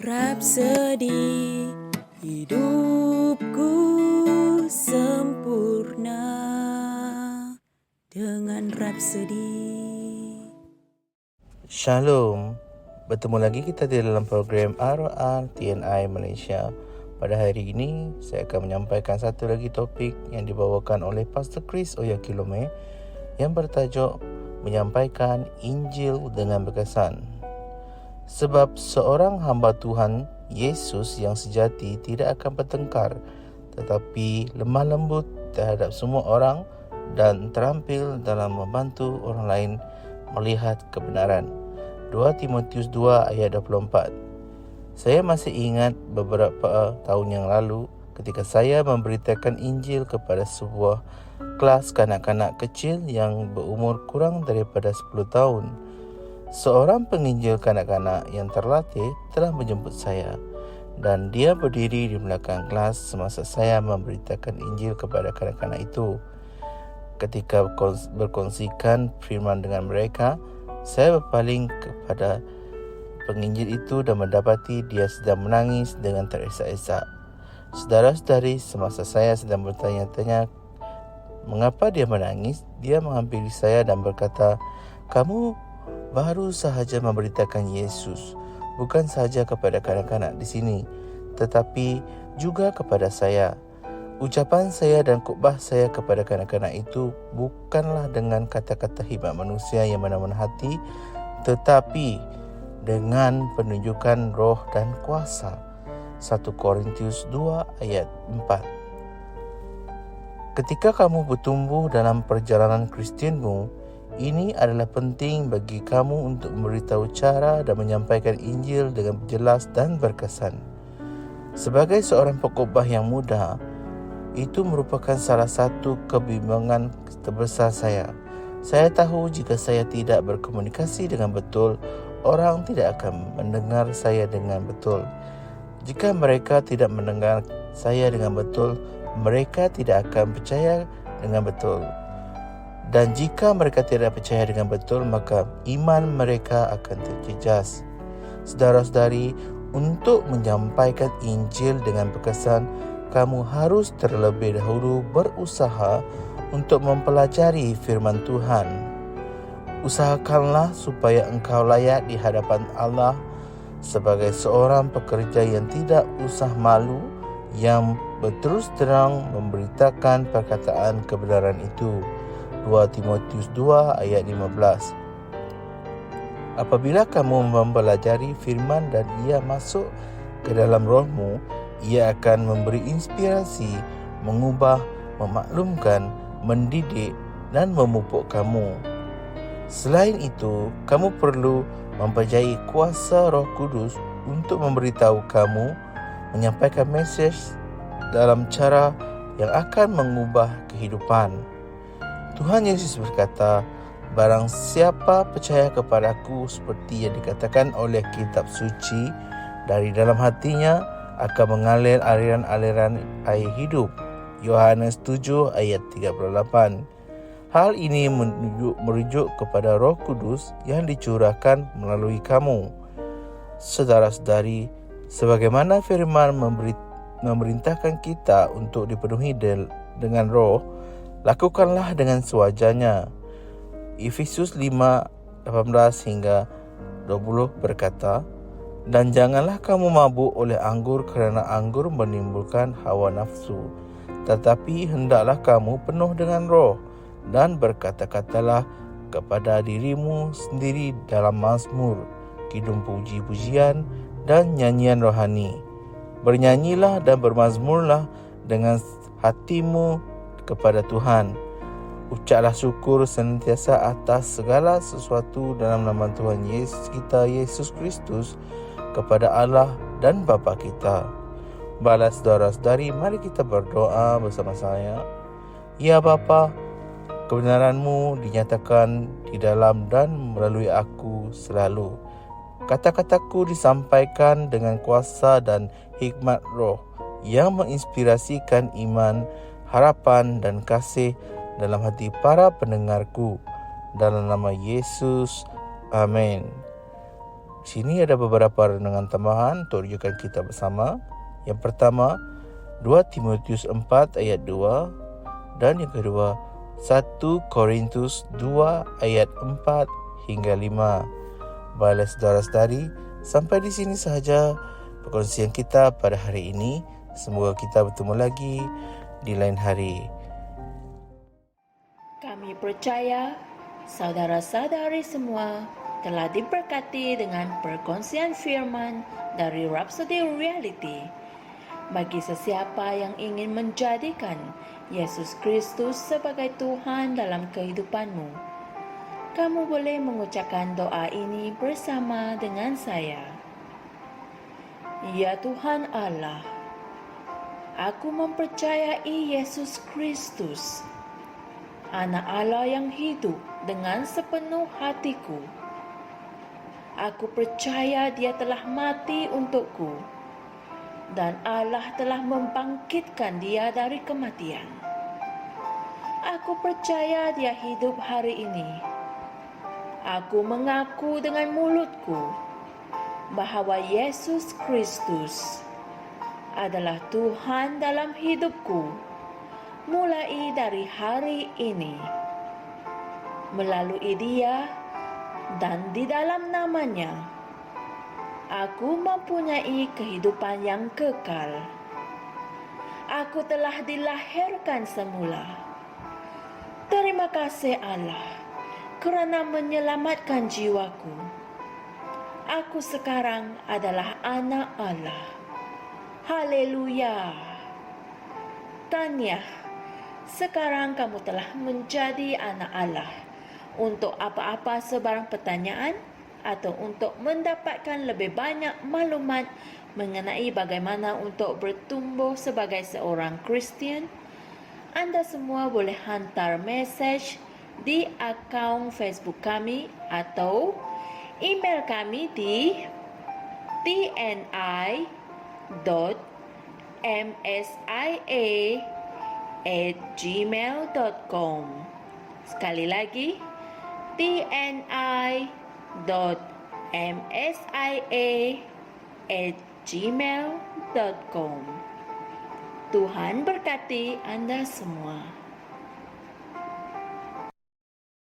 Rapsodi hidupku sempurna dengan Rapsodi. Shalom, bertemu lagi kita di dalam program RR TNI Malaysia. Pada hari ini, saya akan menyampaikan satu lagi topik yang dibawakan oleh Pastor Chris Oyakilome yang bertajuk menyampaikan Injil dengan berkesan. Sebab seorang hamba Tuhan, Yesus yang sejati tidak akan bertengkar, tetapi lemah lembut terhadap semua orang dan terampil dalam membantu orang lain melihat kebenaran. 2 Timotius 2 ayat 24. Saya masih ingat beberapa tahun yang lalu ketika saya memberitakan Injil kepada sebuah kelas kanak-kanak kecil yang berumur kurang daripada 10 tahun. Seorang penginjil kanak-kanak yang terlatih telah menjemput saya dan dia berdiri di belakang kelas semasa saya memberitakan Injil kepada kanak-kanak itu. Ketika berkongsikan firman dengan mereka, saya berpaling kepada penginjil itu dan mendapati dia sedang menangis dengan teresak-esak. Saudara-saudari, semasa saya sedang bertanya-tanya mengapa dia menangis, dia menghampiri saya dan berkata, "Kamu baru sahaja memberitakan Yesus, bukan sahaja kepada kanak-kanak di sini, tetapi juga kepada saya. Ucapan saya dan khotbah saya kepada kanak-kanak itu bukanlah dengan kata-kata hikmat manusia yang mana-mana hati, tetapi dengan penunjukan roh dan kuasa." 1 Korintus 2 ayat 4. Ketika kamu bertumbuh dalam perjalanan Kristianmu, ini adalah penting bagi kamu untuk memberitahu cara dan menyampaikan Injil dengan jelas dan berkesan. Sebagai seorang pengkhotbah yang muda, itu merupakan salah satu kebimbangan terbesar saya. Saya tahu jika saya tidak berkomunikasi dengan betul, orang tidak akan mendengar saya dengan betul. Jika mereka tidak mendengar saya dengan betul, mereka tidak akan percaya dengan betul. Dan jika mereka tidak percaya dengan betul, maka iman mereka akan terjejas. Saudara-saudari, untuk menyampaikan Injil dengan berkesan, kamu harus terlebih dahulu berusaha untuk mempelajari firman Tuhan. Usahakanlah supaya engkau layak di hadapan Allah sebagai seorang pekerja yang tidak usah malu, yang berterus terang memberitakan perkataan kebenaran itu. 2 Timotius 2 ayat 15. Apabila kamu mempelajari firman dan ia masuk ke dalam rohmu, ia akan memberi inspirasi, mengubah, memaklumkan, mendidik dan memupuk kamu. Selain itu, kamu perlu mempercayai kuasa Roh Kudus untuk memberitahu kamu, menyampaikan mesej dalam cara yang akan mengubah kehidupan. Tuhan Yesus berkata, "Barang siapa percaya kepadaku seperti yang dikatakan oleh kitab suci, dari dalam hatinya akan mengalir aliran-aliran air hidup." Yohanes 7 ayat 38. Hal ini merujuk kepada Roh Kudus yang dicurahkan melalui kamu. Saudara-saudari, sebagaimana firman memerintahkan kita untuk dipenuhi dengan roh, lakukanlah dengan sewajarnya. Efesus 5:18 hingga 20 berkata, "Dan janganlah kamu mabuk oleh anggur kerana anggur menimbulkan hawa nafsu, tetapi hendaklah kamu penuh dengan roh dan berkata-katalah kepada dirimu sendiri dalam mazmur, kidung puji-pujian dan nyanyian rohani. Bernyanyilah dan bermazmurlah dengan hatimu kepada Tuhan. Ucaplah syukur senantiasa atas segala sesuatu dalam nama Tuhan Yesus kita, Yesus Kristus, kepada Allah dan Bapa kita." Balas saudara-saudari, mari kita berdoa bersama saya. Ya Bapa, kebenaran-Mu dinyatakan di dalam dan melalui aku selalu. Kata-kataku disampaikan dengan kuasa dan hikmat roh yang menginspirasikan iman, harapan dan kasih dalam hati para pendengarku. Dalam nama Yesus, amin. Sini ada beberapa renungan tambahan untuk rujukan kita bersama. Yang pertama, 2 Timotius 4 ayat 2 dan yang kedua 1 Korintus 2 ayat 4 hingga 5. Baiklah saudara-saudari, sampai di sini sahaja perkongsian kita pada hari ini. Semoga kita bertemu lagi di lain hari. Kami percaya saudara-saudari semua telah diberkati dengan perkongsian firman dari Rhapsody Reality. Bagi sesiapa yang ingin menjadikan Yesus Kristus sebagai Tuhan dalam kehidupanmu, kamu boleh mengucapkan doa ini bersama dengan saya. Ya Tuhan Allah, aku mempercayai Yesus Kristus, Anak Allah yang hidup dengan sepenuh hatiku. Aku percaya Dia telah mati untukku dan Allah telah membangkitkan Dia dari kematian. Aku percaya Dia hidup hari ini. Aku mengaku dengan mulutku bahawa Yesus Kristus adalah Tuhan dalam hidupku mulai dari hari ini. Melalui Dia dan di dalam nama-Nya, aku mempunyai kehidupan yang kekal. Aku telah dilahirkan semula. Terima kasih Allah kerana menyelamatkan jiwaku. Aku sekarang adalah anak Allah. Haleluya. Tanya, sekarang kamu telah menjadi anak Allah. Untuk apa-apa sebarang pertanyaan atau untuk mendapatkan lebih banyak maklumat mengenai bagaimana untuk bertumbuh sebagai seorang Kristian, anda semua boleh hantar mesej di akaun Facebook kami atau email kami di tni.msia@gmail.com. Sekali lagi, tni.msia@gmail.com. Tuhan berkati anda semua.